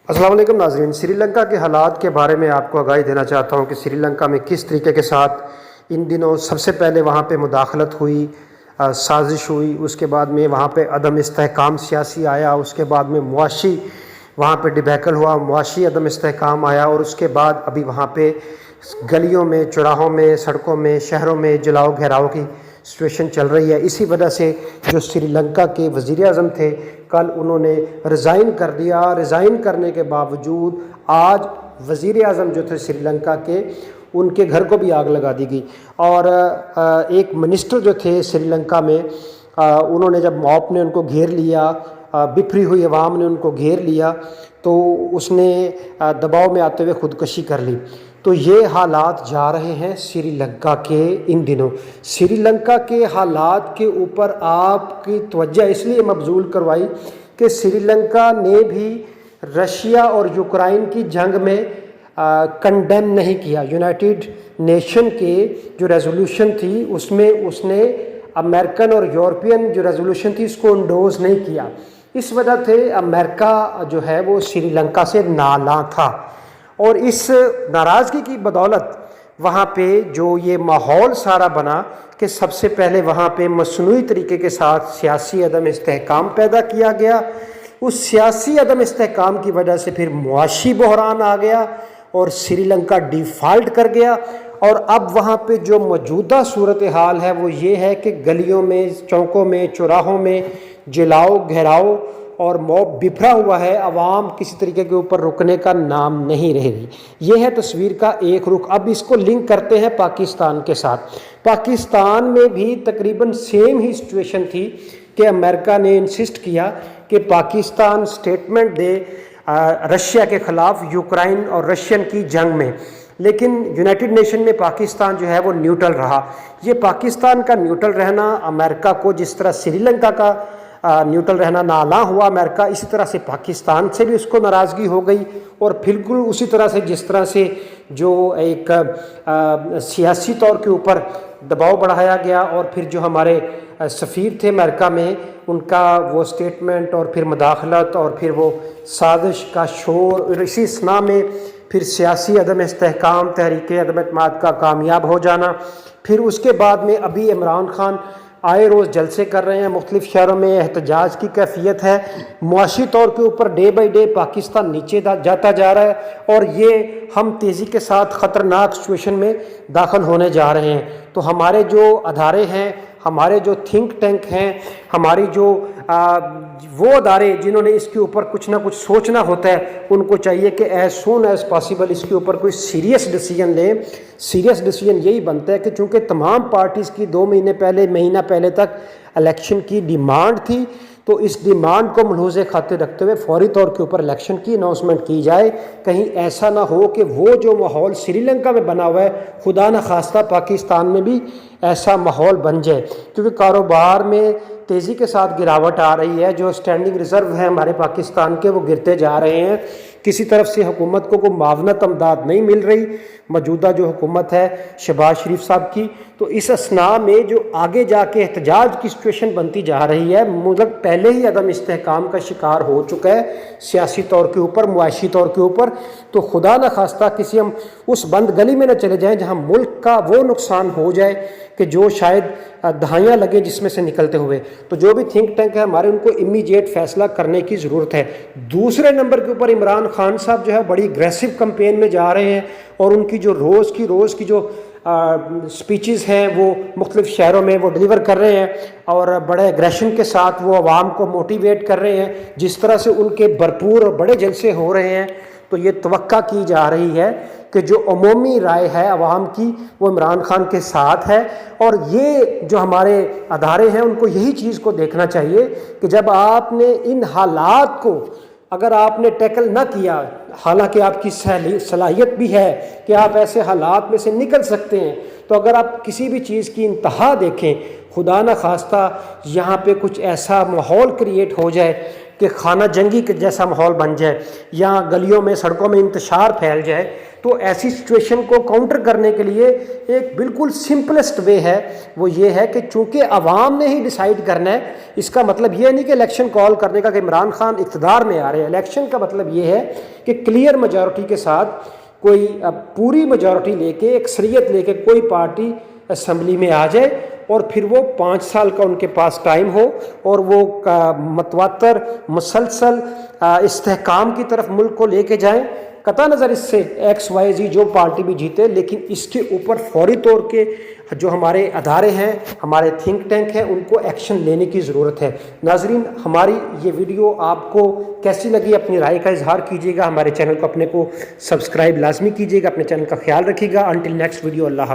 السلام علیکم ناظرین، سری لنکا کے حالات کے بارے میں آپ کو آگاہی دینا چاہتا ہوں کہ سری لنکا میں کس طریقے کے ساتھ ان دنوں سب سے پہلے وہاں پہ مداخلت ہوئی، سازش ہوئی، اس کے بعد میں وہاں پہ عدم استحکام سیاسی آیا، اس کے بعد میں معاشی وہاں پہ ڈبیکل ہوا، معاشی عدم استحکام آیا، اور اس کے بعد ابھی وہاں پہ گلیوں میں، چوراہوں میں، سڑکوں میں، شہروں میں جلاؤ گھیراؤ کی سچویشن چل رہی ہے۔ اسی وجہ سے جو سری لنکا کے وزیر اعظم تھے، کل انہوں نے ریزائن کر دیا۔ ریزائن کرنے کے باوجود آج وزیر اعظم جو تھے سری لنکا کے، ان کے گھر کو بھی آگ لگا دی گئی، اور ایک منسٹر جو تھے سری لنکا میں، انہوں نے جب موب نے ان کو گھیر لیا، بکھری ہوئی عوام نے ان کو گھیر لیا، تو اس نے دباؤ میں آتے ہوئے خودکشی کر لی۔ تو یہ حالات جا رہے ہیں سری لنکا کے ان دنوں۔ سری لنکا کے حالات کے اوپر آپ کی توجہ اس لیے مبذول کروائی کہ سری لنکا نے بھی رشیا اور یوکرائن کی جنگ میں کنڈیم نہیں کیا۔ یونائٹڈ نیشن کے جو ریزولوشن تھی اس میں اس نے امریکن اور یورپین جو ریزولوشن تھی اس کو انڈوز نہیں کیا۔ اس وجہ سے امریکہ جو ہے وہ سری لنکا سے نالاں تھا، اور اس ناراضگی کی بدولت وہاں پہ جو یہ ماحول سارا بنا کہ سب سے پہلے وہاں پہ مصنوعی طریقے کے ساتھ سیاسی عدم استحکام پیدا کیا گیا۔ اس سیاسی عدم استحکام کی وجہ سے پھر معاشی بحران آ گیا اور سری لنکا ڈیفالٹ کر گیا، اور اب وہاں پہ جو موجودہ صورتحال ہے وہ یہ ہے کہ گلیوں میں، چوکوں میں، چوراہوں میں جلاؤ گھیراؤ اور موب بکھرا ہوا ہے۔ عوام کسی طریقے کے اوپر رکنے کا نام نہیں رہ رہی۔ یہ ہے تصویر کا ایک رخ۔ اب اس کو لنک کرتے ہیں پاکستان کے ساتھ۔ پاکستان میں بھی تقریباً سیم ہی سچویشن تھی کہ امریکہ نے انسسٹ کیا کہ پاکستان سٹیٹمنٹ دے رشیا کے خلاف، یوکرائن اور رشین کی جنگ میں، لیکن یونائٹڈ نیشن میں پاکستان جو ہے وہ نیوٹرل رہا۔ یہ پاکستان کا نیوٹرل رہنا امریکہ کو جس طرح سری لنکا کا نیوٹرل رہنا نالاں ہوا امریکہ، اسی طرح سے پاکستان سے بھی اس کو ناراضگی ہو گئی، اور بالکل اسی طرح سے جس طرح سے جو ایک سیاسی طور کے اوپر دباؤ بڑھایا گیا، اور پھر جو ہمارے سفیر تھے امریکہ میں ان کا وہ سٹیٹمنٹ اور پھر مداخلت اور پھر وہ سازش کا شور، اور اسی اثناء میں پھر سیاسی عدم استحکام، تحریک عدم اعتماد کا کامیاب ہو جانا، پھر اس کے بعد میں ابھی عمران خان آئے روز جلسے کر رہے ہیں، مختلف شہروں میں احتجاج کی کیفیت ہے، معاشی طور کے اوپر ڈے بائی ڈے پاکستان نیچے جاتا جا رہا ہے، اور یہ ہم تیزی کے ساتھ خطرناک سچویشن میں داخل ہونے جا رہے ہیں۔ تو ہمارے جو ادارے ہیں، ہمارے جو تھنک ٹینک ہیں، ہماری جو وہ ادارے جنہوں نے اس کے اوپر کچھ نہ کچھ سوچنا ہوتا ہے، ان کو چاہیے کہ ایز سون ایز پاسبل اس کے اوپر کوئی سیریس ڈیسیجن لیں۔ سیریس ڈیسیجن یہی بنتا ہے کہ چونکہ تمام پارٹیز کی 2 مہینہ پہلے تک الیکشن کی ڈیمانڈ تھی، تو اس ڈیمانڈ کو ملحوظ خاطر رکھتے ہوئے فوری طور کے اوپر الیکشن کی اناؤنسمنٹ کی جائے۔ کہیں ایسا نہ ہو کہ وہ جو ماحول سری لنکا میں بنا ہوا ہے خدا نہ خواستہ پاکستان میں بھی ایسا ماحول بن جائے، کیونکہ کاروبار میں تیزی کے ساتھ گراوٹ آ رہی ہے۔ جو اسٹینڈنگ ریزرو ہیں ہمارے پاکستان کے وہ گرتے جا رہے ہیں، کسی طرف سے حکومت کو کوئی معاونت امداد نہیں مل رہی، موجودہ جو حکومت ہے شہباز شریف صاحب کی۔ تو اس اثناء میں جو آگے جا کے احتجاج کی سچویشن بنتی جا رہی ہے، ملک پہلے ہی عدم استحکام کا شکار ہو چکا ہے سیاسی طور کے اوپر، معاشی طور کے اوپر، تو خدا نہ خواستہ کسی ہم اس بند گلی میں نہ چلے جائیں جہاں ملک کا وہ نقصان ہو جائے کہ جو شاید دہائیاں لگے جس میں سے نکلتے ہوئے۔ تو جو بھی تھنک ٹینک ہے ہمارے، ان کو امیڈیٹ فیصلہ کرنے کی ضرورت ہے۔ دوسرے نمبر کے اوپر عمران خان صاحب جو ہے بڑی اگریسو کمپین میں جا رہے ہیں، اور ان کی جو روز کی جو سپیچز ہیں وہ مختلف شہروں میں وہ ڈیلیور کر رہے ہیں، اور بڑے اگریشن کے ساتھ وہ عوام کو موٹیویٹ کر رہے ہیں، جس طرح سے ان کے بھرپور اور بڑے جلسے ہو رہے ہیں۔ تو یہ توقع کی جا رہی ہے کہ جو عمومی رائے ہے عوام کی وہ عمران خان کے ساتھ ہے، اور یہ جو ہمارے ادارے ہیں ان کو یہی چیز کو دیکھنا چاہیے کہ جب آپ نے ان حالات کو اگر آپ نے ٹیکل نہ کیا، حالانکہ آپ کی صلاحیت بھی ہے کہ آپ ایسے حالات میں سے نکل سکتے ہیں، تو اگر آپ کسی بھی چیز کی انتہا دیکھیں، خدا نہ خواستہ یہاں پہ کچھ ایسا ماحول کریٹ ہو جائے کہ کہ خانہ جنگی کے جیسا ماحول بن جائے یا گلیوں میں سڑکوں میں انتشار پھیل جائے، تو ایسی سچویشن کو کاؤنٹر کرنے کے لیے ایک بالکل سمپلسٹ وے ہے، وہ یہ ہے کہ چونکہ عوام نے ہی ڈیسائیڈ کرنا ہے، اس کا مطلب یہ نہیں کہ الیکشن کال کرنے کا کہ عمران خان اقتدار میں آ رہے ہیں۔ الیکشن کا مطلب یہ ہے کہ کلیئر میجورٹی کے ساتھ کوئی پوری میجورٹی لے کے، اکثریت لے کے کوئی پارٹی اسمبلی میں آ جائے، اور پھر وہ 5 سال کا ان کے پاس ٹائم ہو، اور وہ متواتر مسلسل استحکام کی طرف ملک کو لے کے جائیں۔ قطع نظر اس سے XYZ جو پارٹی بھی جیتے، لیکن اس کے اوپر فوری طور کے جو ہمارے ادارے ہیں، ہمارے تھنک ٹینک ہیں، ان کو ایکشن لینے کی ضرورت ہے۔ ناظرین، ہماری یہ ویڈیو آپ کو کیسی لگی اپنی رائے کا اظہار کیجیے گا، ہمارے چینل کو اپنے کو سبسکرائب لازمی کیجیے گا، اپنے چینل کا خیال رکھیے گا۔ انٹل نیکسٹ ویڈیو، اللہ حافظ۔